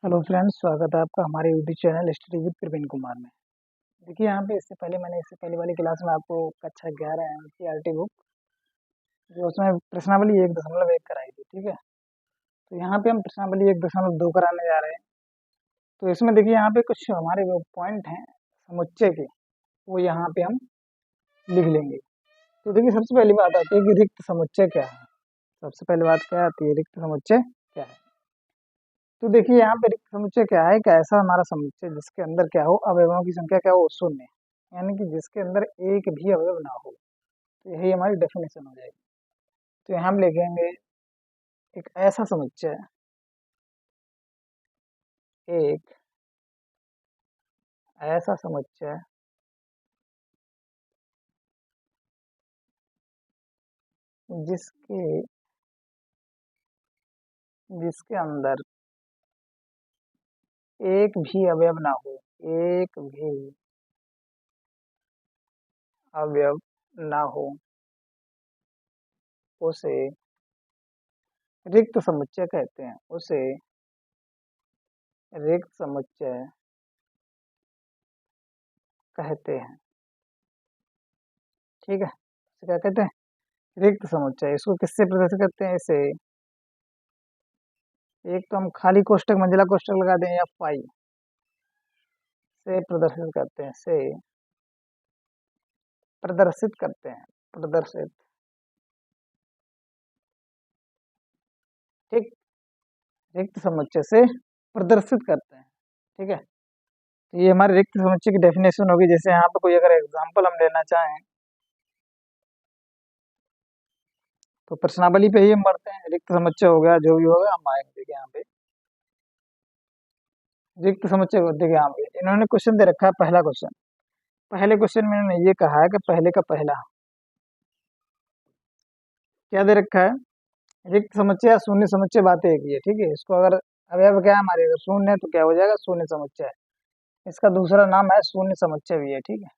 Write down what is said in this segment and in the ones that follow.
Hello friends, स्वागत है आपका हमारे YouTube channel study with Praveen Kumar में। देखिए यहाँ पे इससे पहले वाली क्लास में आपको कक्षा 11 एनसीईआरटी बुक जो उसमें प्रश्नावली 1.1 कराई थी। ठीक है, तो यहाँ पे हम प्रश्नावली 1.2 कराने जा रहे हैं। तो इसमें देखिए यहाँ पे कुछ हमारे जो पॉइंट हैं समुच्चय के, वो यहाँ पे हम लिख लेंगे। तो देखिए सबसे पहली बात आती है कि रिक्त समुच्चय क्या है। सबसे पहली बात क्या आती है, रिक्त समुच्चय क्या है। तो देखिए यहाँ पे रिक्त समुच्चय क्या है, एक ऐसा हमारा समुच्चय जिसके अंदर क्या हो, अवयवों की संख्या क्या हो, शून्य, यानी कि जिसके अंदर एक भी अवयव ना हो। तो यही हमारी डेफिनेशन हो जाएगी। तो यहाँ हम लिखेंगे एक ऐसा समुच्चय, एक ऐसा समुच्चय जिसके जिसके अंदर एक भी अवयव ना हो, एक भी अवयव ना हो, उसे रिक्त समुच्चय कहते हैं। उसे रिक्त समुच्चय कहते हैं। ठीक है, इसे क्या कहते हैं, रिक्त समुच्चय। इसको किससे प्रदर्शित करते हैं, इसे एक तो हम खाली कोष्टक मंजिला कोष्टक लगा दें या फाई से प्रदर्शित करते हैं, से प्रदर्शित करते हैं, प्रदर्शित। ठीक, रिक्त समुच्चय से प्रदर्शित करते हैं। ठीक है, तो ये हमारे रिक्त समुच्चय की डेफिनेशन होगी। जैसे यहाँ पे कोई अगर एग्जांपल हम लेना चाहें तो प्रश्नावली पे ही हम पढ़ते हैं, रिक्त समुच्चय हो गया, जो भी होगा हम आएंगे। देखिए यहाँ पे रिक्त समुच्चय को देखिए, यहाँ पे इन्होंने क्वेश्चन दे रखा है। पहला क्वेश्चन, पहले क्वेश्चन में इन्होंने ये कहा है कि पहले का पहला क्या दे रखा है, रिक्त समुच्चय या शून्य समुच्चय, बात एक ही है। ठीक है, इसको अगर अवयव क्या है हमारे, अगर शून्य है तो क्या हो जाएगा, शून्य समुच्चय। इसका दूसरा नाम है शून्य समुच्चय भी है। ठीक है,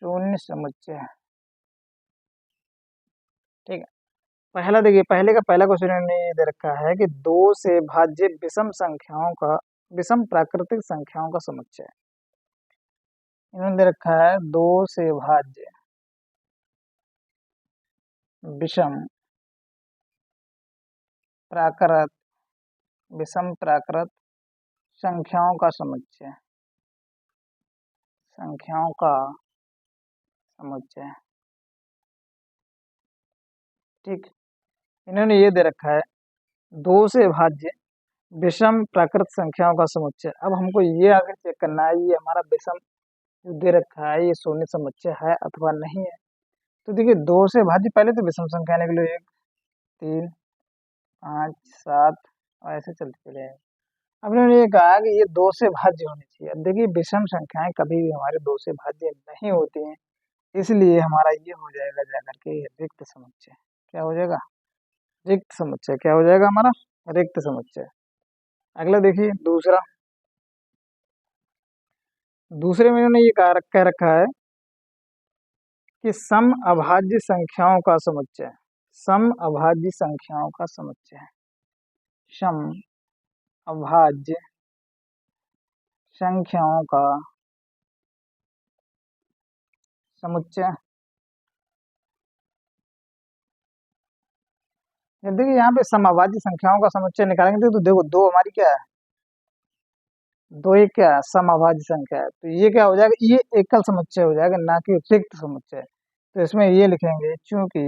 शून्य समुच्चय। ठीक है, पहला देखिए, पहले का पहला क्वेश्चन इन्होंने ये दे रखा है कि दो से भाज्य विषम संख्याओं का, विषम प्राकृतिक संख्याओं का समुच्चय। इन्होंने दे रखा है दो से भाज्य विषम प्राकृत, विषम प्राकृत संख्याओं का समुच्चय, संख्याओं का समुच्चय। ठीक, इन्होंने ये दे रखा है दो से भाज्य विषम प्राकृत संख्याओं का समुच्चय। अब हमको ये आगे चेक करना है, ये हमारा विषम जो दे रखा है ये शून्य समुच्चय है अथवा नहीं है। तो देखिए दो से भाज्य, पहले तो विषम संख्या निकलो, 1, 3, 5, 7 और ऐसे चलते चले जाएंगे। अब इन्होंने ये कहा कि ये दो से भाज्य होनी चाहिए। अब देखिए विषम संख्याएं कभी भी हमारे दो से भाज्य नहीं होती हैं, इसलिए हमारा ये हो जाएगा जाकर के रिक्त समुच्चय। क्या हो जाएगा, रिक्त समुच्चय। क्या हो जाएगा हमारा, रिक्त समुच्चय। अगला देखिए दूसरा, दूसरे में इन्होंने ये कह रखा है कि सम अभाज्य संख्याओं का समुच्चय, सम अभाज्य संख्याओं का समुच्चय, सम अभाज्य संख्याओं का समुच्चय। जब देखिए यहाँ पे सम अभाज्य संख्याओं का समुच्चय निकालेंगे तो देखो दो हमारी क्या है, दो एक क्या है, सम अभाज्य संख्या है। तो ये क्या हो जाएगा, ये एकल समुच्चय हो जाएगा, ना कि रिक्त समुच्चय। तो इसमें ये लिखेंगे चूंकि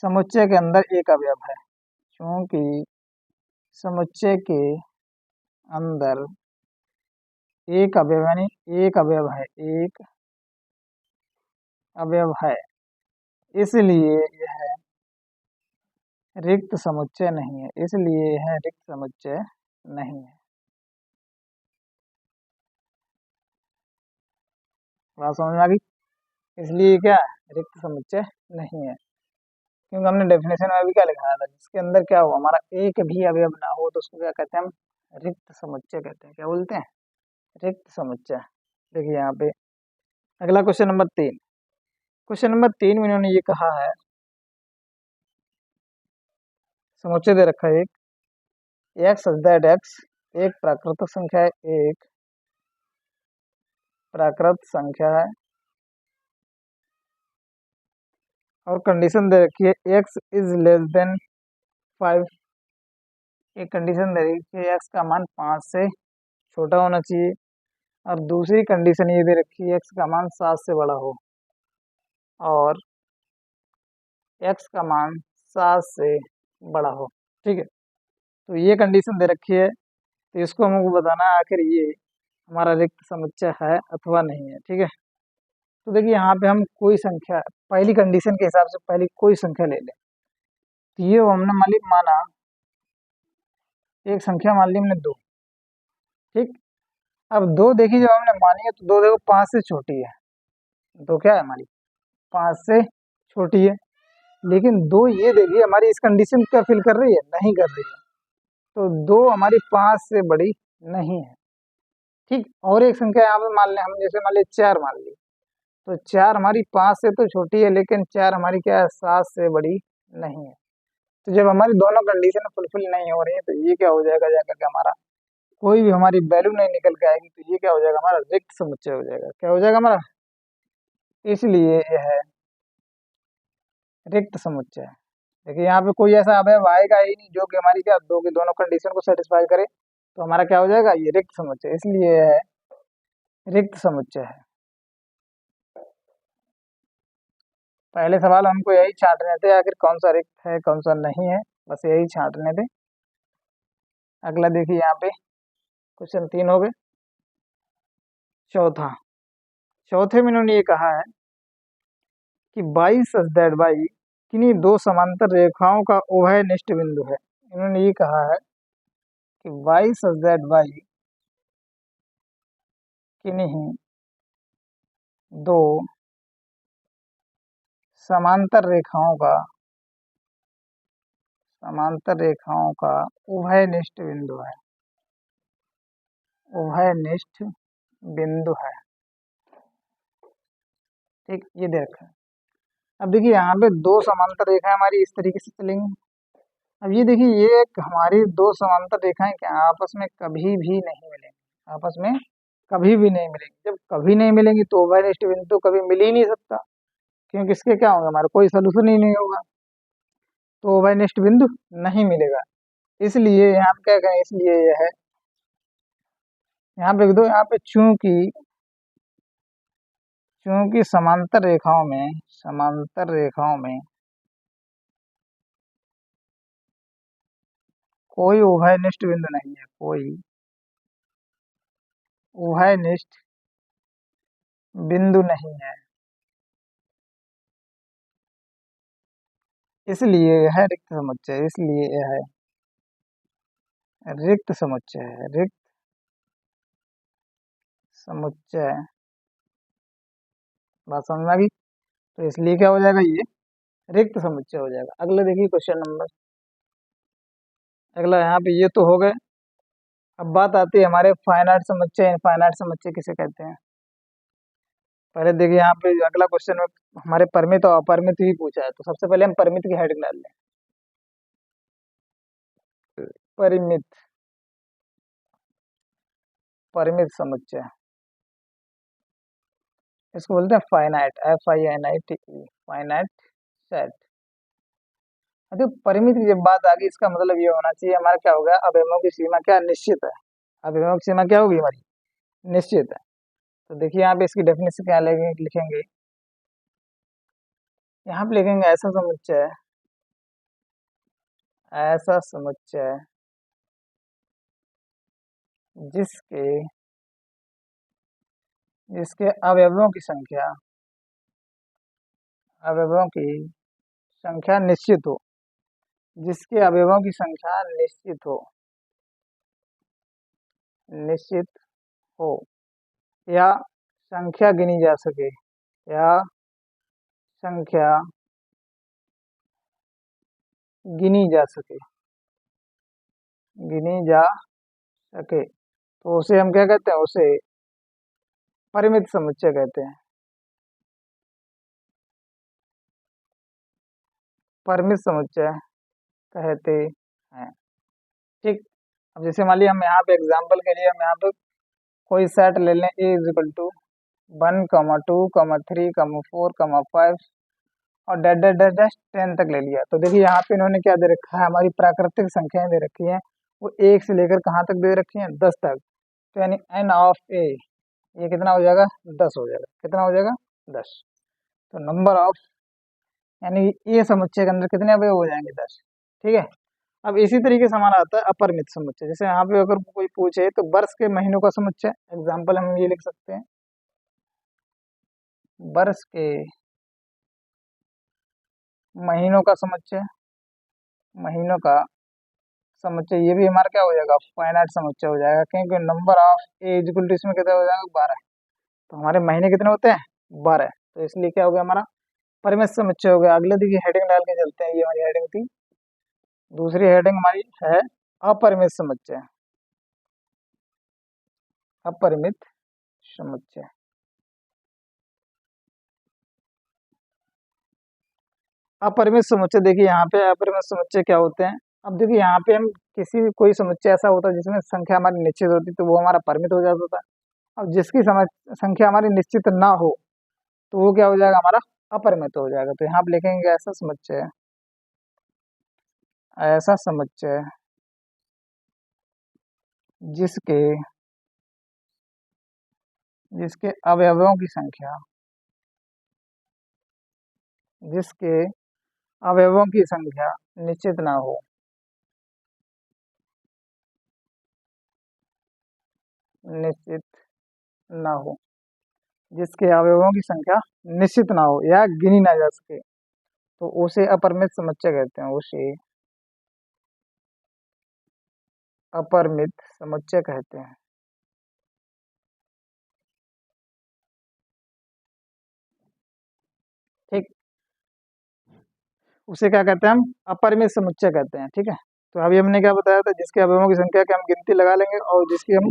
समुच्चय के अंदर एक अवयव है, चूंकि समुच्चय के अंदर एक अवयव, यानी एक अवयव है, एक अवयव है, इसलिए यह रिक्त समुच्चय नहीं है, इसलिए यह रिक्त समुच्चय नहीं है। बात समझ में आ गई, इसलिए क्या है, रिक्त समुच्चय नहीं है। क्योंकि हमने डेफिनेशन में भी क्या लिखा था, जिसके अंदर क्या हो, हमारा एक भी अवयव ना हो, तो उसको क्या कहते हैं, हम रिक्त समुच्चय कहते हैं। क्या बोलते हैं, रिक्त समुच्चय। देखिए यहाँ पे अगला क्वेश्चन नंबर 3, क्वेश्चन नंबर 3 में इन्होंने ये कहा है, समुच्चय दे रखा है एक, एक्स दैट एक्स एक प्राकृतिक संख्या है, एक प्राकृत संख्या है और कंडीशन दे रखी है एक्स इज लेस देन 5। एक कंडीशन दे रखी है एक्स का मान 5 से छोटा होना चाहिए और दूसरी कंडीशन ये दे रखी है एक्स का मान 7 से बड़ा हो और एक्स का मान 7 से बड़ा हो। ठीक है, तो ये कंडीशन दे रखी है, तो इसको हमको बताना है आखिर ये हमारा रिक्त समुच्चय है अथवा नहीं है। ठीक है, तो देखिए यहाँ पे हम कोई संख्या पहली कंडीशन के हिसाब से पहली कोई संख्या ले लें। तो ये हमने माना एक संख्या मान ली हमने 2। ठीक, अब 2 देखिए जब हमने मानी है तो 2 देखो 5 से छोटी है, तो क्या है हमारी 5 से छोटी है। लेकिन 2 ये देखिए हमारी इस कंडीशन क्या फिल कर रही है, नहीं कर रही है, तो 2 हमारी 5 से बड़ी नहीं है। ठीक, और एक संख्या यहाँ पे मान लें हम, जैसे मान ली 4 मान ली, तो 4 हमारी 5 से तो छोटी है लेकिन 4 हमारी क्या है 7 से बड़ी नहीं है। तो जब हमारी दोनों कंडीशन फुलफिल नहीं हो रही है तो ये क्या हो जाएगा, जाकर के हमारा कोई भी हमारी वैल्यू नहीं निकल के आएगी, तो ये क्या हो जाएगा हमारा रिक्त समुच्चय हो जाएगा। क्या हो जाएगा हमारा, इसलिए यह है रिक्त समुच्चय। देखिए यहाँ पे कोई ऐसा अवयव आएगा ही नहीं जो कि हमारी क्या दो की दोनों कंडीशन को सेटिस्फाई करे, तो हमारा क्या हो जाएगा ये रिक्त समुच्चय, इसलिए यह है रिक्त समुच्चय है। पहले सवाल हमको यही छांटने थे आखिर कौन सा रिक्त है कौन सा नहीं है, बस यही छांटने थे। अगला देखिए यहाँ पे क्वेश्चन 3 हो गए। चौथा, चौथे में इन्होंने ये कहा है कि 22 सच दैट बाई किन्हीं दो समांतर रेखाओं का उभयनिष्ठ बिंदु है। इन्होंने ये कहा है कि 22 सच दैट बाई किन्हीं दो समांतर रेखाओं का उभयनिष्ठ बिंदु है, उभयनिष्ठ बिंदु है। ठीक, ये देखा। अब देखिए यहाँ पे दो समांतर रेखाएं हमारी इस तरीके से चलेंगी। अब ये देखिए ये एक हमारी दो समांतर रेखाएं क्या आपस में कभी भी नहीं मिलेंगी, आपस में कभी भी नहीं मिलेंगी। जब कभी नहीं मिलेंगी तो उभयनिष्ठ बिंदु तो कभी मिल ही नहीं सकता, क्योंकि इसके क्या होगा हमारा कोई सोल्यूशन ही नहीं होगा, तो उभयनिष्ठ बिंदु नहीं मिलेगा। इसलिए यहाँ पे क्या करें, इसलिए यह है यहाँ पे दो, यहाँ पे चूंकि समांतर रेखाओं में कोई उभयनिष्ठ बिंदु नहीं है, कोई उभयनिष्ठ बिंदु नहीं है, इसलिए यह रिक्त समुच्चय, इसलिए यह रिक्त समुच्चय है, रिक्त समुच्चय। बात समझ में आ गई, तो इसलिए क्या हो जाएगा ये रिक्त समुच्चय हो जाएगा। अगला देखिए क्वेश्चन नंबर, अगला यहाँ पे ये तो हो गए। अब बात आती है हमारे फाइनाइट समुच्चय, इनफाइनाइट समुच्चय किसे कहते हैं। पहले देखिए यहाँ पे अगला क्वेश्चन में हमारे परिमित और अपरिमित भी पूछा है, तो सबसे पहले हम परिमित की हेडिंग डाल लें। परिमित, परिमित समुच्चय, इसको बोलते हैं फाइनाइट, FINITE, फाइनाइट सेट। तो परिमित की जब बात आ गई इसका मतलब ये होना चाहिए हमारा क्या होगा, अवयवों की सीमा क्या निश्चित है, अवयवों की सीमा क्या होगी हमारी निश्चित है। तो देखिए यहाँ पे इसकी डेफिनेशन क्या लिखेंगे, यहाँ पे लिखेंगे ऐसा समुच्चय जिसके जिसके अवयवों की संख्या निश्चित हो, जिसके अवयवों की संख्या निश्चित हो या संख्या गिनी जा सके, या संख्या गिनी जा सके, गिनी जा सके, तो उसे हम क्या कहते हैं, उसे परिमित समुच्चय कहते हैं, परिमित समुच्चय कहते हैं। ठीक, अब जैसे मान लिया हम यहाँ पे एग्जाम्पल के लिए हम यहाँ पे कोई सेट ले लें, ए इज इक्वल टू 1, 2, 3, 4, 5 और डैश डैश डैश डैश 10 तक ले लिया। तो देखिए यहाँ पे इन्होंने क्या दे रखा है, हमारी प्राकृतिक संख्याएं दे रखी हैं, वो 1 से लेकर कहाँ तक दे रखी हैं, 10 तक। तो यानी एन ऑफ ए, ये कितना हो जाएगा, 10 हो जाएगा। कितना हो जाएगा, 10। तो नंबर ऑफ, यानी ये समुच्चय के अंदर कितने अवयव हो जाएंगे, 10। ठीक है। अब इसी तरीके से हमारा आता है अपरिमित समुच्चय। जैसे यहाँ पे अगर कोई पूछे तो वर्ष के महीनों का समुच्चय, एग्जाम्पल हम ये लिख सकते हैं, वर्ष के महीनों का समुच्चय, महीनों का समुच्चय, ये भी हमारा क्या हो जाएगा, फाइनाइट समुच्चय हो जाएगा, क्योंकि number of A is equal to इसमें कितना हो जाएगा, 12। तो हमारे महीने कितने होते हैं, 12। तो इसलिए क्या हो गया, हमारा परिमित समुच्चय हो गया। अगले देखिए हेडिंग डाल के चलते हैं, ये हमारी हेडिंग थी। दूसरी हेडिंग हमारी है अपरिमित समुच्चय, अपरिमित समुच्चय। अपरिमित समुच्चय, देखिए यहाँ पे अपरिमित समुच्चय क्या होते हैं। अब देखिए यहाँ पे हम किसी भी कोई समुच्चय ऐसा होता है जिसमें संख्या हमारी निश्चित होती, तो वो हमारा परिमित हो जाता था। अब जिसकी संख्या हमारी निश्चित ना हो, तो वो क्या हो जाएगा, हमारा अपरिमित हो जाएगा। तो यहाँ पे लिखेंगे ऐसा समुच्चय, ऐसा समुच्चय जिसके जिसके अवयवों की संख्या, जिसके अवयवों की संख्या निश्चित ना हो, निश्चित ना हो, जिसके अवयवों की संख्या निश्चित ना हो या गिनी ना जा सके, तो उसे अपरिमित समुच्चय कहते हैं, उसे अपरिमित समुच्चय कहते हैं। ठीक, उसे क्या कहते हैं, हम अपरिमित समुच्चय कहते हैं। ठीक है। तो अभी हमने क्या बताया था, जिसके अवयवों की संख्या की हम गिनती लगा लेंगे, और जिसकी हम,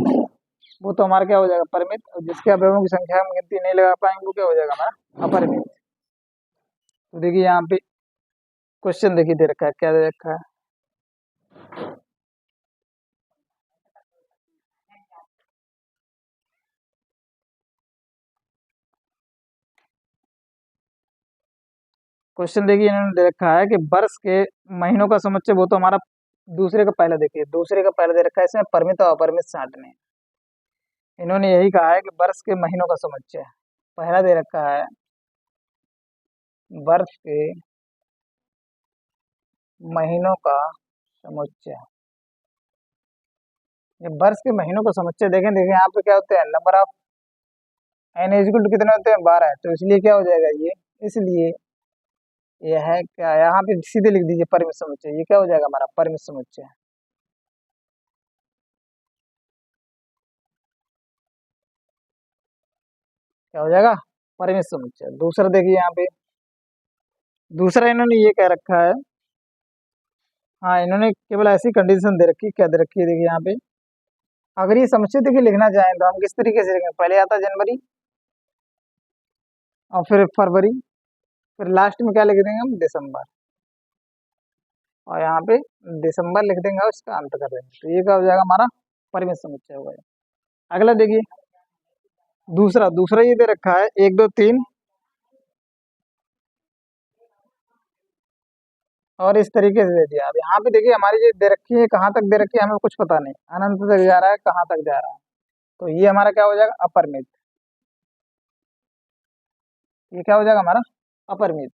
वो तो हमारा क्या हो जाएगा, परिमित। और जिसके अवयवों की संख्या हम गिनती नहीं लगा पाएंगे, वो क्या हो जाएगा, हमारा अपरिमित। तो देखिए यहाँ पे क्वेश्चन देखिए दे रखा है, क्या दे रखा है, क्वेश्चन देखिए इन्होंने दे रखा है कि वर्ष के महीनों का समुच्चय, वो तो हमारा दूसरे का पहला, देखिए दूसरे का पहला दे रखा है, इसमें परिमित और अपरिमित छांटने हैं। इन्होंने यही कहा है कि वर्ष के महीनों का समुच्चय, पहला दे रखा है वर्ष के महीनों का समुच्चय। ये वर्ष के महीनों का समुच्चय देखें, देखिए यहाँ पे क्या होते हैं, number of n is equal to कितने होते हैं, 12 है। तो इसलिए क्या हो जाएगा ये, इसलिए यह है क्या, यहाँ पे सीधे लिख दीजिए परिमित समुच्चय, ये क्या हो जाएगा, हमारा परिमित समुच्चय। क्या हो जाएगा, परिमित समुच्चय। दूसरा देखिए यहाँ पे, दूसरा इन्होंने ये कह रखा है, हाँ इन्होंने केवल ऐसी कंडीशन दे रखी, क्या दे रखी है, देखिए यहाँ पे, अगर ये समुच्चय देखिए लिखना चाहें तो हम किस तरीके से लिखेंगे, पहले आता है जनवरी, और फिर फरवरी, फिर लास्ट में क्या लिख देंगे हम, दिसंबर, और यहाँ पे दिसंबर लिख देंगे और इसका अंत कर देंगे। तो ये क्या हो जाएगा, हमारा परिमित समुच्चय हो गया। अगला देखिए, दूसरा दूसरा ये दे रखा है 1, 2, 3 और इस तरीके से दे दिया। अब यहाँ पे देखिए हमारी जो दे रखी है, कहाँ तक दे रखी है हमें कुछ पता नहीं, अनंत तक जा रहा है, कहाँ तक जा रहा है, तो ये हमारा क्या हो जाएगा, अपरिमित। ये क्या हो जाएगा, हमारा अपरिमित।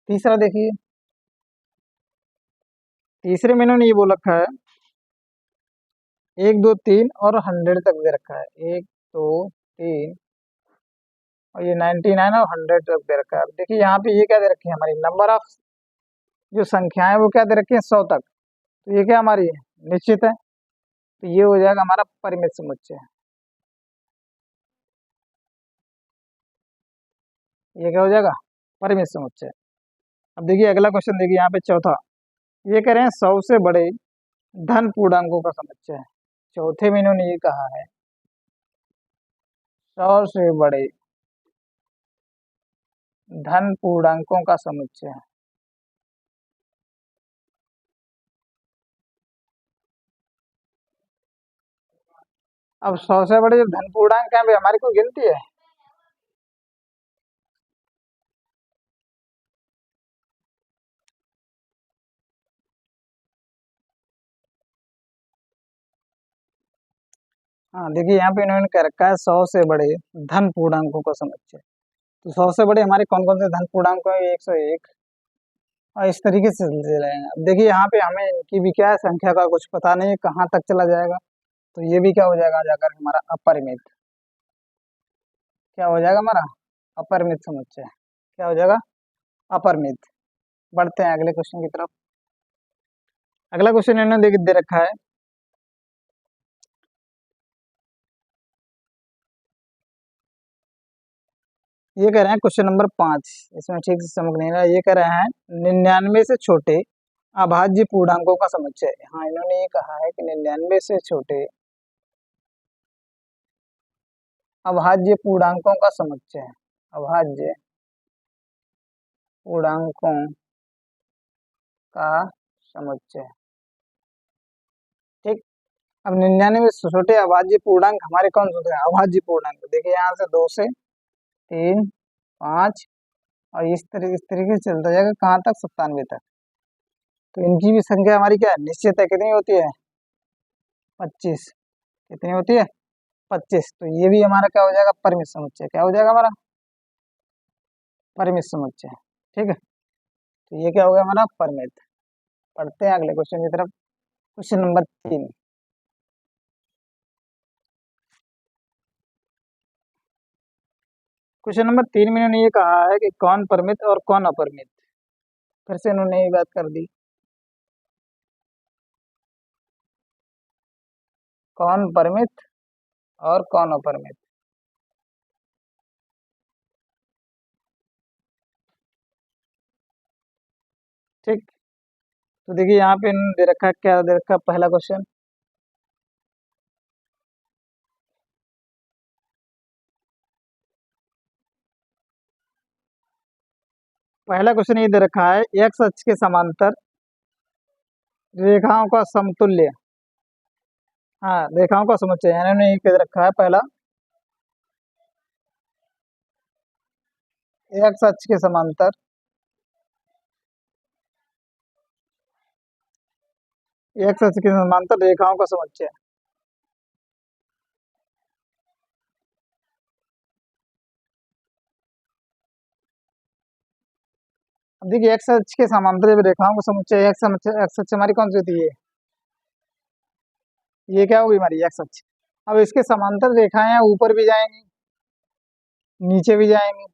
तीसरा देखिए, तीसरे में इन्होंने ये बोल रखा है 1, 2, 3 और 100 तक दे रखा है, 1, 2, 3 और ये 99 और 100 तक दे रखा है। अब देखिए यहाँ पे ये क्या दे रखी है, हमारी नंबर ऑफ जो संख्याएं वो क्या दे रखी है, 100 तक। तो ये क्या हमारी है, निश्चित है। तो ये हो जाएगा हमारा परिमित समुच्चय। ये क्या हो जाएगा, परिमित समुच्चय। अब देखिए अगला क्वेश्चन देखिए यहाँ पे चौथा, ये कह रहे हैं 100 से बड़े धन पूर्णांकों का समुच्चय। चौथे में इन्होंने ये कहा है 100 से बड़े धन पूर्णांकों का समुच्चय। अब 100 से बड़े जो धन पूर्णांक हैं वे हमारी कोई गिनती है? हाँ देखिए यहाँ पे इन्होंने कह रखा है 100 से बड़े धन पूर्णांकों को समझिए। तो 100 से बड़े हमारे कौन कौन से धन पूर्णांक हैं? 101 और इस तरीके से चलते रहेंगे। अब देखिए यहाँ पे हमें इनकी भी क्या है, संख्या का कुछ पता नहीं है कहाँ तक चला जाएगा। तो ये भी क्या हो जाएगा जाकर हमारा अपरिमित। क्या हो जाएगा हमारा? अपरिमित समुच्चय। क्या हो जाएगा? अपरिमित। बढ़ते हैं अगले क्वेश्चन की तरफ। अगला क्वेश्चन इन्होंने दे रखा है, ये कह रहे हैं क्वेश्चन नंबर 5, इसमें ठीक से समझ नहीं रहा। ये कह रहे हैं 99 से छोटे अभाज्य पूर्णांकों का समुच्चय। हाँ इन्होंने ये कहा है कि 99 से छोटे अभाज्य पूर्णांकों का समुच्चय। अभाज्य पूर्णांकों का समुच्चय। ठीक। अब 99 से छोटे अभाज्य पूर्णांक हमारे कौन से होते हैं? अभाज्य पूर्णांक। देखिए यहाँ से 2 से 3, 5 और इस तरीके से चलता जाएगा कहाँ तक? 97 तक। तो इनकी भी संख्या हमारी क्या है? निश्चित है। कितनी होती है? 25। कितनी होती है? 25। तो ये भी हमारा क्या हो जाएगा? परिमित समुच्चय। क्या हो जाएगा हमारा? परिमित समुच्चय। ठीक है। तो ये क्या हो गया हमारा? परिमित। पढ़ते हैं अगले क्वेश्चन की तरफ। Question number 3। क्वेश्चन नंबर 3 में इन्होंने ये कहा है कि कौन परिमित और कौन अपरिमित। फिर से इन्होंने ये बात कर दी, कौन परिमित और कौन अपरिमित। ठीक। तो देखिए यहाँ पे इन्होंने दे रखा है, क्या दे रखा है? पहला क्वेश्चन, पहला क्वेश्चन ये दे रखा है, एक्स अक्ष के समांतर रेखाओं का समतुल्य। हाँ रेखाओं का समुच्चय इन्होंने ये दे रखा है। पहला, एक्स अक्ष के समांतर एक्स अक्ष के समांतर रेखाओं का समुच्चय। अब देखिए एक्स अक्ष के समांतर जब रेखाओं का समुच्चय, एक्स अक्ष हमारी कौन सी होती है? ये क्या होगी हमारी? एक्स अक्ष। अब इसके समांतर रेखाएं हैं, ऊपर भी जाएंगी नीचे भी जाएंगी।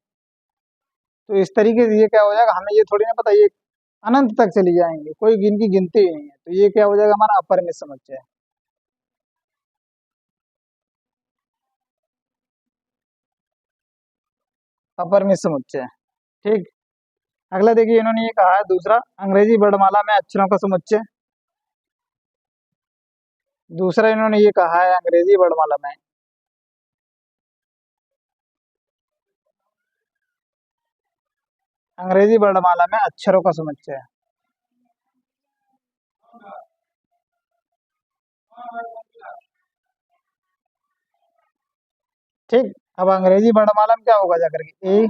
तो इस तरीके से ये क्या हो जाएगा? हमें ये थोड़ी ना पता, ये अनंत तक चली जाएंगी, कोई इनकी गिनती ही नहीं है। तो ये क्या हो जाएगा हमारा? अपरिमित समुच्चय। अपरिमित समुच्चय। ठीक। अगला देखिए इन्होंने ये कहा है दूसरा, अंग्रेजी वर्णमाला में अक्षरों का समुच्चय। दूसरा इन्होंने ये कहा है अंग्रेजी वर्णमाला में अक्षरों का समुच्चय। ठीक। अब अंग्रेजी वर्णमाला में क्या होगा जाकर के? ए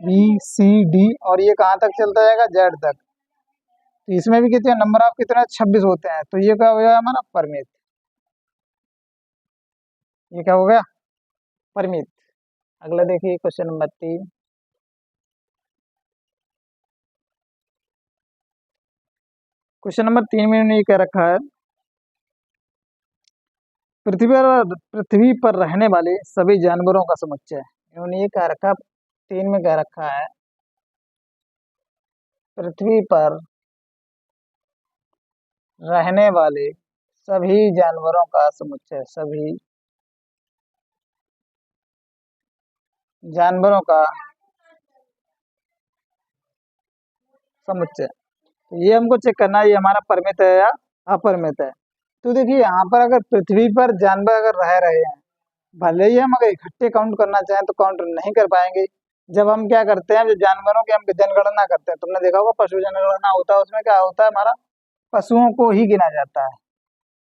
बी सी डी और ये कहाँ तक चलता जाएगा? जेड तक। तो इसमें भी कितने नंबर ऑफ कितने? 26 होते हैं। तो ये क्या हो गया हमारा? परिमित। ये क्या हो गया? परिमित। अगला देखिए क्वेश्चन नंबर 3। क्वेश्चन नंबर 3 में इन्होंने ये कह रखा है, पृथ्वी पर रहने वाले सभी जानवरों का समुच्चय। इन्होंने ये कह रखा, 3 में कह रखा है, पृथ्वी पर रहने वाले सभी जानवरों का समुच्चय। सभी जानवरों का समुच्चय। तो ये हमको चेक करना है, ये हमारा परिमित है या अपरिमित है। तो देखिए यहाँ पर अगर पृथ्वी पर जानवर अगर रह रहे हैं, भले ही हम अगर इकट्ठे काउंट करना चाहें तो काउंट नहीं कर पाएंगे। जब हम क्या करते हैं, जो जानवरों की हम जनगणना करते हैं, तुमने देखा होगा पशु जनगणना होता है, उसमें क्या होता है हमारा? पशुओं को ही गिना जाता है।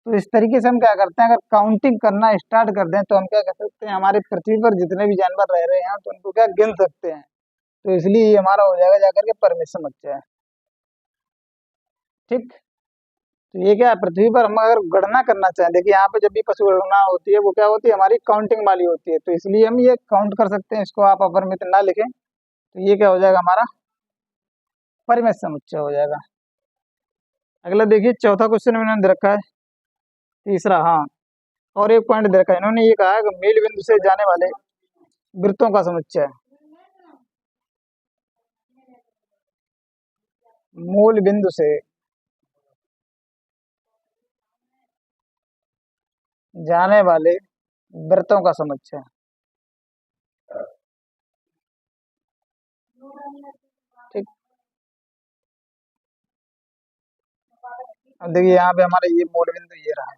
तो इस तरीके से हम क्या करते हैं, अगर काउंटिंग करना स्टार्ट कर दें तो हम क्या कर सकते हैं, हमारे पृथ्वी पर जितने भी जानवर रह रहे हैं तो उनको क्या गिन सकते हैं। तो इसलिए ये हमारा हो जाएगा जाकर के परमिशन बच्चा है। ठीक। तो ये क्या है, पृथ्वी पर हम अगर गणना करना चाहें, देखिए यहाँ पे जब भी पशु गणना होती है वो क्या होती है, हमारी काउंटिंग वाली होती है, तो इसलिए हम ये काउंट कर सकते हैं। इसको आप अपरिमित ना लिखें, तो ये क्या हो जाएगा, हमारा परिमित समुच्चय हो जाएगा। अगला देखिए, चौथा क्वेश्चन इन्होंने दे रखा है, तीसरा, हाँ, और एक पॉइंट दे रखा है इन्होंने, ये कहा है कि मूल बिंदु से जाने वाले वृत्तों का समुच्चय। मूल बिंदु से जाने वाले वृत्तों का समुच्चय। ठीक। अब देखिए यहाँ पे हमारा ये मूल बिंदु ये रहा,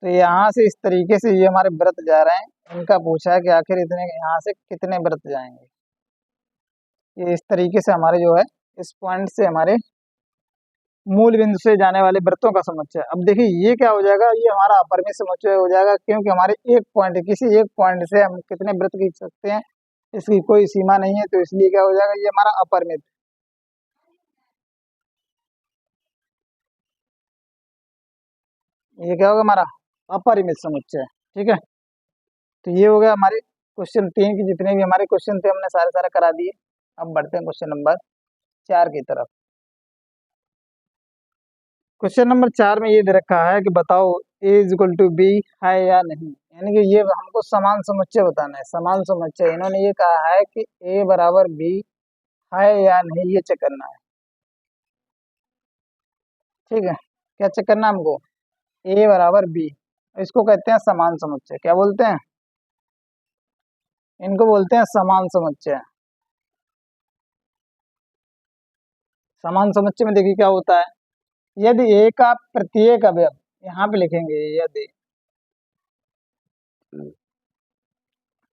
तो यहाँ से इस तरीके से ये हमारे वृत्त जा रहे हैं, इनका पूछा है कि आखिर इतने यहाँ से कितने वृत्त जाएंगे। ये इस तरीके से हमारे जो है, इस पॉइंट से हमारे मूल बिंदु से जाने वाले वृत्तों का समुच्चय। अब देखिए ये क्या हो जाएगा, ये हमारा अपरिमेय समुच्चय हो जाएगा, क्योंकि हमारे एक पॉइंट, किसी एक पॉइंट से हम कितने वृत्त खींच सकते हैं, इसकी कोई सीमा नहीं है, तो इसलिए क्या हो जाएगा, ये हमारा अपरिमित। ये क्या होगा, हमारा अपरिमित समुच्चय। ठीक है। तो ये हो गया हमारे क्वेश्चन 3 की जितने भी हमारे क्वेश्चन थे हमने सारे सारे करा दिए। अब बढ़ते हैं क्वेश्चन नंबर 4 की तरफ। क्वेश्चन नंबर 4 में ये दे रखा है कि बताओ ए इज इक्वल टू बी है या नहीं, यानी कि ये हमको समान समुच्चय बताना है। समान समुच्चय इन्होंने ये कहा है कि ए बराबर बी है या नहीं, ये चेक करना है। ठीक है, क्या चेक करना है हमको, ए बराबर बी। इसको कहते हैं समान समुच्चय। क्या बोलते हैं, इनको बोलते हैं समान समुच्चय। समान समुच्चय में देखिए क्या होता है, यदि ए का प्रत्येक अवयव, यहाँ पे लिखेंगे यदि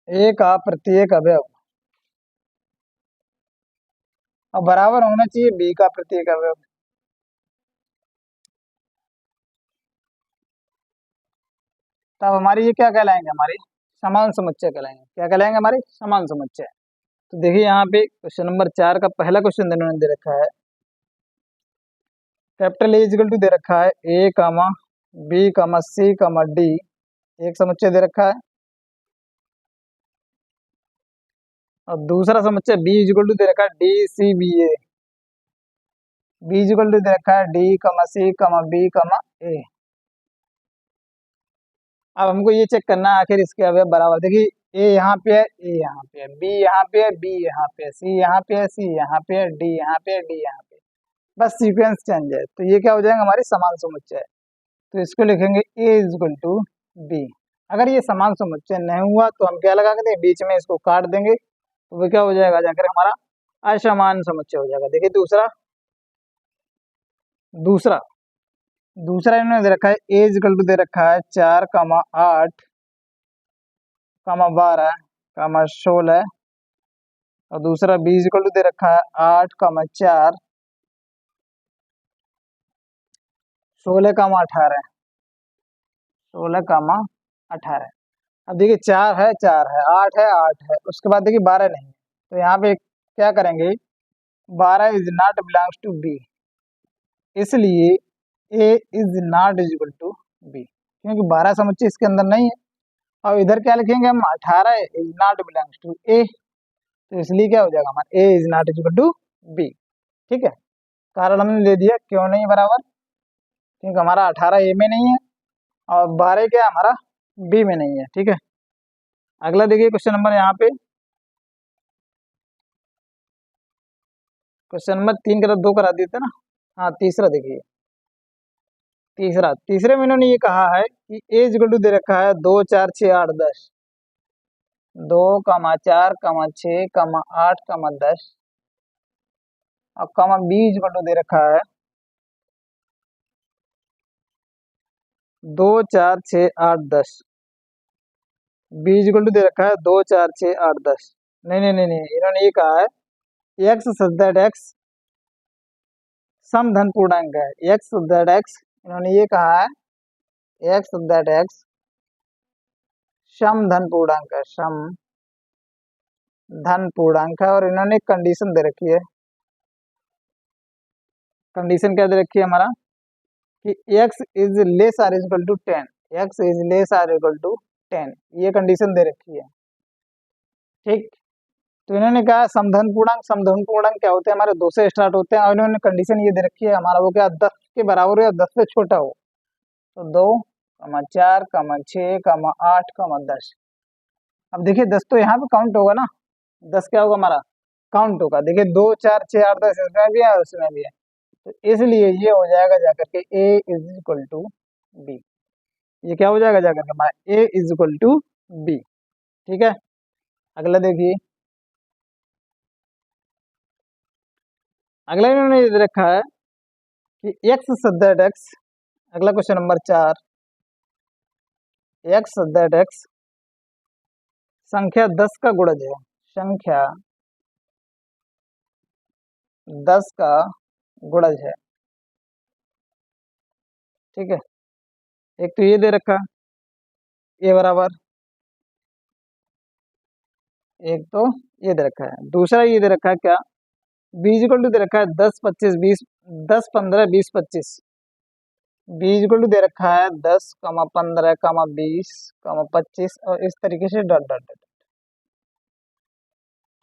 ए का प्रत्येक अवयव और बराबर होना चाहिए बी का प्रत्येक अवयव, तब हमारी ये क्या कहलाएंगे, हमारी समान समुच्चय कहलाएंगे। क्या कहलाएंगे, हमारे समान समुच्चय। तो देखिए यहाँ पे क्वेश्चन नंबर 4 का पहला क्वेश्चन इन्होंने दे रखा है, कैपिटल ए इक्वल टू दे रखा है ए कामा बी कामा सी कामा डी, एक समुच्चय दे रखा है। और दूसरा समुच्चय बी इक्वल टू दे रखा है D C B A, B equal to दे रखा है डी कामा सी कामा बी कामा ए। अब हमको ये चेक करना है आखिर इसके अवयव बराबर, देखिए ए यहाँ पे है, ए यहाँ पे है, बी यहाँ पे है, बी यहाँ पे है, सी यहाँ पे है, सी यहाँ पे है, डी यहाँ पे है, डी यहाँ पे, बस सीक्वेंस चेंज है, तो ये क्या हो जाएगा, हमारे समान समुच्चय। तो इसको लिखेंगे ए इज इक्वल टू बी। अगर ये समान समुच्चय नहीं हुआ तो हम क्या लगा देंगे, बीच में इसको काट देंगे, तो वो क्या हो जाएगा, जाकर हमारा असमान समुच्चय हो जाएगा। देखिए दूसरा, दूसरा दूसरा इन्होंने दे रखा है ए इक्वल टू दे रखा है 4, 8, 12, 16, और दूसरा बी इक्वल टू दे रखा है 8, 4, 16, 18, 16, 18। अब देखिए 4 है, 4 है, 8 है, 8 है, उसके बाद देखिए 12 नहीं है, तो यहाँ पे क्या करेंगे, 12 is not belongs to B, इसलिए A is not equal to B, क्योंकि 12 समुच्चय इसके अंदर नहीं है। और इधर क्या लिखेंगे हम, 18 is not belongs to A, तो इसलिए क्या हो जाएगा, हमारा A is not equal to B. ठीक है, कारण हमने दे दिया, क्यों नहीं बराबर, क्योंकि हमारा 18 ए में नहीं है और 12 क्या है, हमारा बी में नहीं है। ठीक है, अगला देखिए क्वेश्चन नंबर यहाँ पे, क्वेश्चन नंबर 3 करा 2 करा देते ना। हाँ, तीसरा देखिए, तीसरे में इन्होंने ये कहा है कि ए इक्वल टू दे रखा है 2, 4, 6, 8, 10, 2, 4, 8, 10 और कमा बी इक्वल टू दे रखा है 2, 4, 6, 8, 10, बी इक्वल टू दे रखा है 2, 4, 6, 8, 10। नहीं नहीं नहीं नहीं, इन्होंने ये कहा है एक्स सच दैट एक्स सम धन पूर्णांक है, एक्स सच दैट एक्स इन्होंने ये कहा है एक्स दैट एक्स सम धन पूर्णांक है, सम धन पूर्णांक है, और इन्होंने एक कंडीशन दे रखी है। कंडीशन क्या दे रखी है हमारा कि x is less or equal to 10, x is less or equal to 10, ये कंडीशन दे रखी है। ठीक, तो इन्होंने कहा समधन पूर्णांक, समधन पूर्णांक क्या होते हैं हमारे 2 से स्टार्ट होते हैं, और इन्होंने कंडीशन ये दे रखी है हमारा वो क्या 10 के बराबर हो या 10 से छोटा हो। तो 2, 4, 6, 8, 10। अब देखिए 10 तो यहाँ पे काउंट होगा ना, 10 क्या होगा हमारा काउंट होगा। देखिए 2, 4, 6, 8, 10 इसमें भी है उसमें भी है, तो इसलिए ये हो जाएगा जाकर के ए इज इक्वल टू बी। ये क्या हो जाएगा जाकर के हमारा A is equal to B. ठीक है, अगला देखिए, अगला इन्होंने ये दे रखा है कि एक्स सदैट एक्स, अगला question number 4, x such that x संख्या 10 का गुणज है, संख्या 10 का गुणज है। ठीक है, एक तो ये दे रखा ए बराबर, एक तो ये दे रखा है, दूसरा ये दे रखा है क्या बी इक्वल टू दे रखा है 10, 25, 20, 10, 15, 20, 25। बी इक्वल टू दे रखा है 10, 15, 20, 25 और इस तरीके से डॉट डॉट डॉट।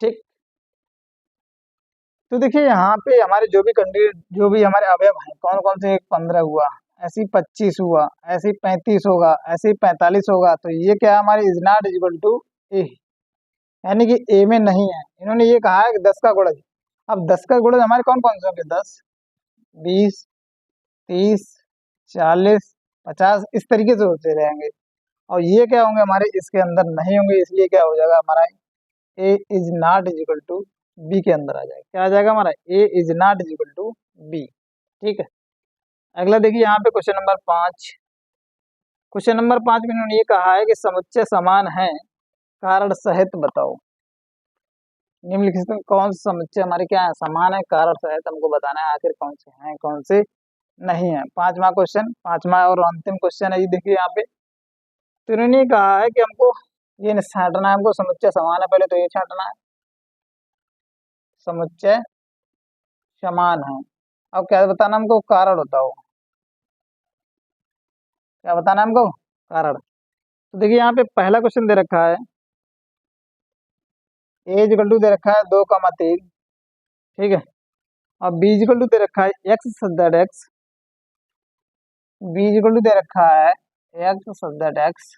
ठीक, तो देखिए यहाँ पे हमारे जो भी हमारे अवयव हैं कौन कौन से, 15 हुआ, ऐसे ही 25 हुआ, ऐसे ही 35 होगा, ऐसे ही 45 होगा, तो ये क्या है हमारे इज नॉट इक्वल टू ए, यानी कि ए में नहीं है। इन्होंने ये कहा है कि 10 का गुणज। अब 10 का गुणज हमारे कौन कौन से होंगे, 10, 20, 30, 40, 50 इस तरीके से होते रहेंगे, और ये क्या होंगे हमारे इसके अंदर नहीं होंगे, इसलिए क्या हो जाएगा हमारा A is not equal to B के अंदर आ जाएगा। क्या आ जाएगा हमारा A is not equal to B. ठीक है, अगला देखिए यहाँ पे क्वेश्चन नंबर 5। क्वेश्चन नंबर 5 में इन्होंने ये कहा है कि समुच्चय समान है, कारण सहित बताओ। निम्नलिखित में कौन से समुच्चय हमारे क्या है समान है, कारण सहित हमको बताना है आखिर कौन से हैं कौन से नहीं है। 5वां क्वेश्चन, 5वां और अंतिम क्वेश्चन है ये देखिए यहाँ पे। तो इन्होंने कहा है कि हमको ये नहीं छांटना है, हमको समुच्चय समान है, पहले तो ये छांटना है, समुच्चय समान है। अब क्या बताना हमको, कारण बताओ, क्या बताना है हमको कारण। तो देखिए यहाँ पे पहला क्वेश्चन दे रखा है ए इक्वल टू दे रखा है 2, 3। ठीक है, और बी इक्वल टू दे रखा है X such that X, B equal to दे रखा है एक्स सदैट एक्स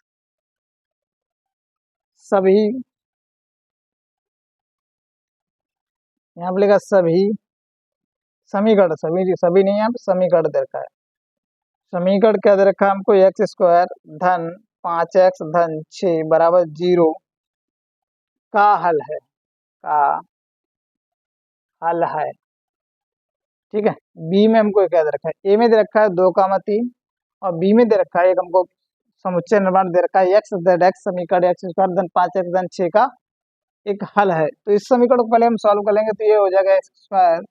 सभी, यहाँ पे लिखा सभी समीकरण, सभी सभी नहीं, यहाँ पे समीकरण दे रखा है। समीकरण क्या दे रखा है हमको, एक्स स्क्वायर धन 5x धन 6 बराबर 0 का हल है, का हल है। ठीक है, बी में हमको क्या दे रखा है, ए में दे रखा है 2, 3, और बी में दे रखा है एक हमको समुच्चय निर्माण दे रखा है एक्स जेड एक्स समीकरण एक्स स्क्वायर धन 5x धन 6 का एक हल है। तो इस समीकरण को पहले हम सॉल्व कर लेंगे, तो ये हो जाएगा एक्स स्क्वायर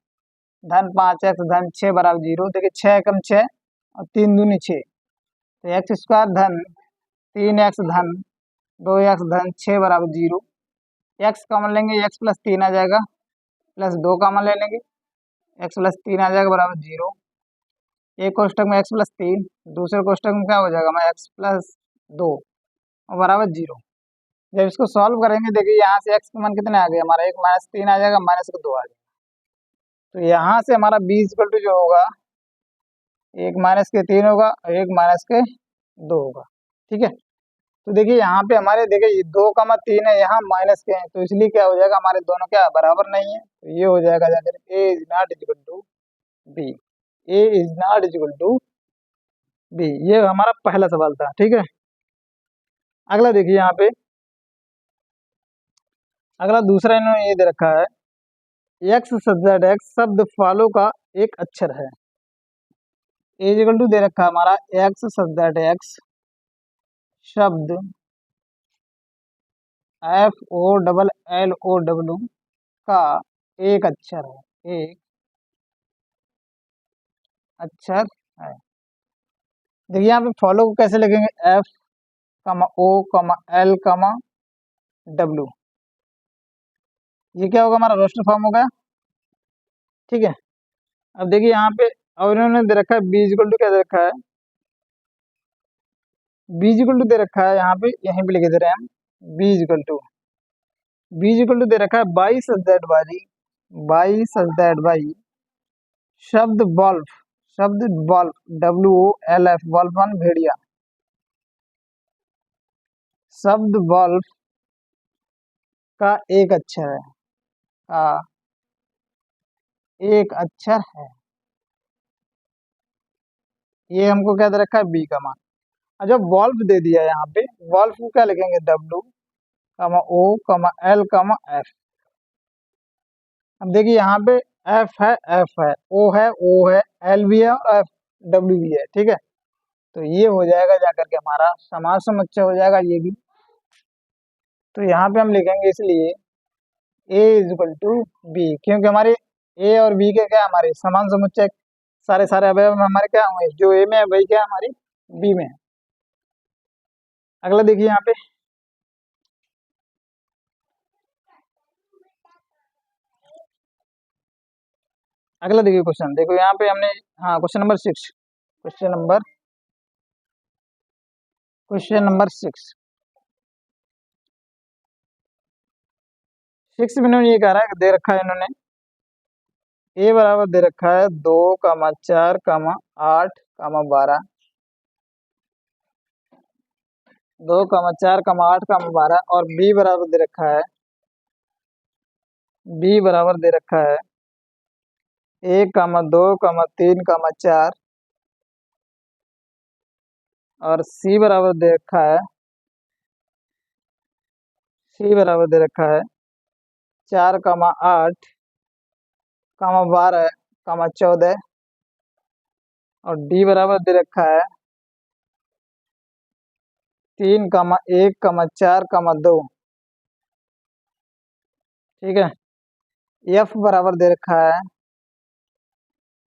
धन 5x धन 6 बराबर 0। देखिए 6 एकम 6 और 3 दूनी 6, तो एक्स स्क्वायर धन 3x धन 2x धन 6 बराबर 0। एक्स कॉमन लेंगे, एक्स प्लस 3 आ जाएगा, प्लस 2 कॉमन ले लेंगे, एक्स प्लस 3 आ जाएगा बराबर 0। एक कोष्टक में एक्स प्लस 3, दूसरे कोष्टक में क्या हो जाएगा हमारा एक्स प्लस 2 और बराबर 0। जब इसको सॉल्व करेंगे देखिए यहाँ से एक्स का मान कितने आ गए हमारा, एक -3 आ जाएगा, -2 आ जाएगा। तो यहाँ से हमारा बी इक्वल टू जो होगा, एक -3 होगा और एक -2 होगा। ठीक है, तो देखिए यहाँ पे हमारे देखिए ये 2, 3 है, यहाँ माइनस के हैं, तो इसलिए क्या हो जाएगा हमारे दोनों क्या बराबर नहीं है, तो ये हो जाएगा जाकर A is not equal to B, A is not equal to B. ये हमारा पहला सवाल था। ठीक है, अगला देखिए यहाँ पे, अगला दूसरा इन्होंने ये दे रखा है एक्स सब्जेक्ट एक्स शब्द फॉलो का एक अक्षर है। ए इक्वल टू दे रखा है हमारा एक्स सब्जेक्ट एक्स शब्द FOLLOW का एक अक्षर है, एक अक्षर है। देखिए यहाँ पे फॉलो को कैसे लिखेंगे, एफ कमा ओ कमा एल कमा डब्ल्यू, ये क्या होगा हमारा रोस्टर फॉर्म होगा। ठीक है, अब देखिए यहाँ पे और इन्होंने दे रखा है बी इक्वल टू क्या दे रखा है, बी इक्वल टू दे रखा है यहाँ पे, यहीं पे लिखे दे रहे हैं हम B equal to, B equal to दे रखा है by such that by, by such that by शब्द वॉल्फ, शब्द wolf W O L F wolf वन भेड़िया, शब्द वॉल्फ का एक अक्षर है, का एक अक्षर है, ये हमको क्या दे रखा है बी का मान। और जब वॉल्फ दे दिया यहाँ पे, वॉल्फ को क्या लिखेंगे, डब्ल्यू कमा ओ कमा एल कमा एफ। अब देखिए यहाँ पे एफ है ओ है एल भी है और एफ डब्ल्यू भी है। ठीक है, तो ये हो जाएगा जाकर के हमारा समान समुच्चय हो जाएगा ये भी। तो यहाँ पे हम लिखेंगे इसलिए A is equal to B, क्योंकि हमारे ए और बी के क्या है, हमारे समान समुच्चय, सारे सारे अवयव हमारे क्या होंगे, जो ए में है वही क्या है हमारी बी में है। अगला देखिए यहाँ पे, अगला देखिए क्वेश्चन, देखो यहाँ पे हमने, हाँ क्वेश्चन नंबर 6, क्वेश्चन नंबर 6 में इन्होंने ये कह रहा है, दे रखा है इन्होंने ए बराबर दे रखा है 2,4,8,12, 2,4,8,12 और बी बराबर दे रखा है, बी बराबर दे रखा है 1,2,3,4 और सी बराबर दे रखा है, सी बराबर दे रखा है 4,8,12,14 और डी बराबर दे रखा है 3,1,4,2। ठीक है, एफ बराबर दे रखा है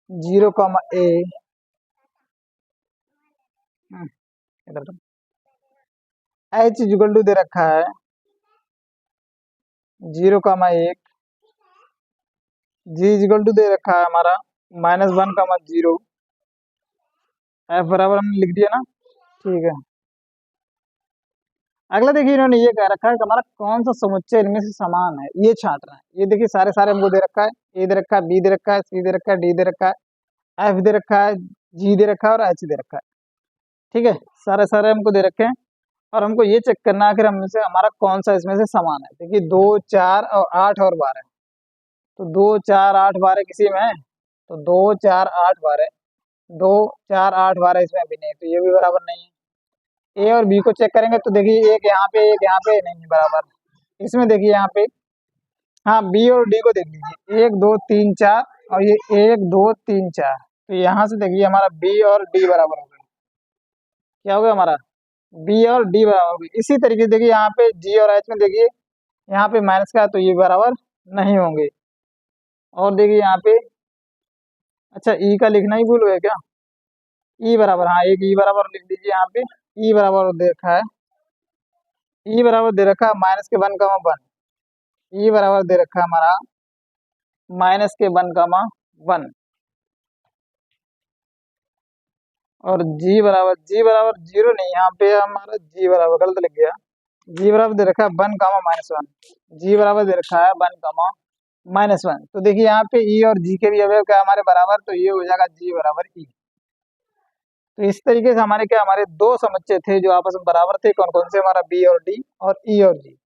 0, ए, इधर एच इक्वल टू दे रखा है 0,1, जी इक्वल टू दे रखा है हमारा -1,0, एफ बराबर हमने लिख दिया ना। ठीक है, अगला देखिए इन्होंने ये कह रखा है कि हमारा कौन सा समुच्चय इनमें से समान है, ये छांट रहा है। ये देखिए सारे सारे हमको दे रखा है, ए दे रखा है, बी दे रखा है, सी दे रखा है, डी दे रखा है, एफ दे रखा है, जी दे रखा है और एच दे रखा है। ठीक है, सारे सारे हमको दे रखे हैं और हमको ये चेक करना है कि हम से हमारा कौन सा इसमें से समान है। देखिए 2, 4 और 8 और 12, तो 2, 4, 8, 12 किसी में है, तो 2, 4, 8, 12, 2, 4, 8, 12 इसमें भी नहीं है, तो ये भी बराबर नहीं है। ए और बी को चेक करेंगे तो देखिए एक यहाँ पे, एक यहाँ पे नहीं है बराबर। इसमें देखिए यहाँ पे, हाँ बी और डी को देख लीजिए, 1, 2, 3, 4 और ये 1, 2, 3, 4, तो यहाँ से देखिए हमारा बी और डी बराबर हो गए। क्या हो गया हमारा, बी और डी बराबर हो गए। इसी तरीके से देखिए यहाँ पे जी और एच में देखिए यहाँ पे माइनस का है, तो ये बराबर नहीं होंगे। और देखिए यहाँ पे, अच्छा ई का लिखना ही भूल गए क्या, ई बराबर, हाँ एक ई बराबर लिख दीजिए यहाँ पे, ई बराबर दे रखा है, ई बराबर दे रखा है -1,1, ई बराबर दे रखा है हमारा -1,1 और जी बराबर 0 नहीं, यहाँ पे हमारा जी बराबर गलत लिख गया, जी बराबर दे रखा है 1,-1, जी बराबर दे रखा है 1,-1। तो देखिए यहाँ पे ई और जी के भी अवयव क्या हमारे बराबर, तो ये हो जाएगा जी बराबर ई। तो इस तरीके से हमारे क्या, हमारे दो समुच्चय थे जो आपस में बराबर थे, कौन कौन से, हमारा बी और डी और ई और जी।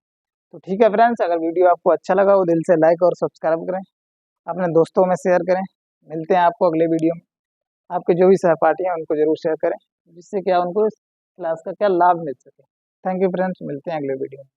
तो ठीक है फ्रेंड्स, अगर वीडियो आपको अच्छा लगा हो दिल से लाइक और सब्सक्राइब करें, अपने दोस्तों में शेयर करें। मिलते हैं आपको अगले वीडियो में, आपके जो भी सहपाठी हैं उनको जरूर शेयर करें, जिससे क्या उनको इस क्लास का क्या लाभ मिल सके। थैंक यू फ्रेंड्स, मिलते हैं अगले वीडियो में।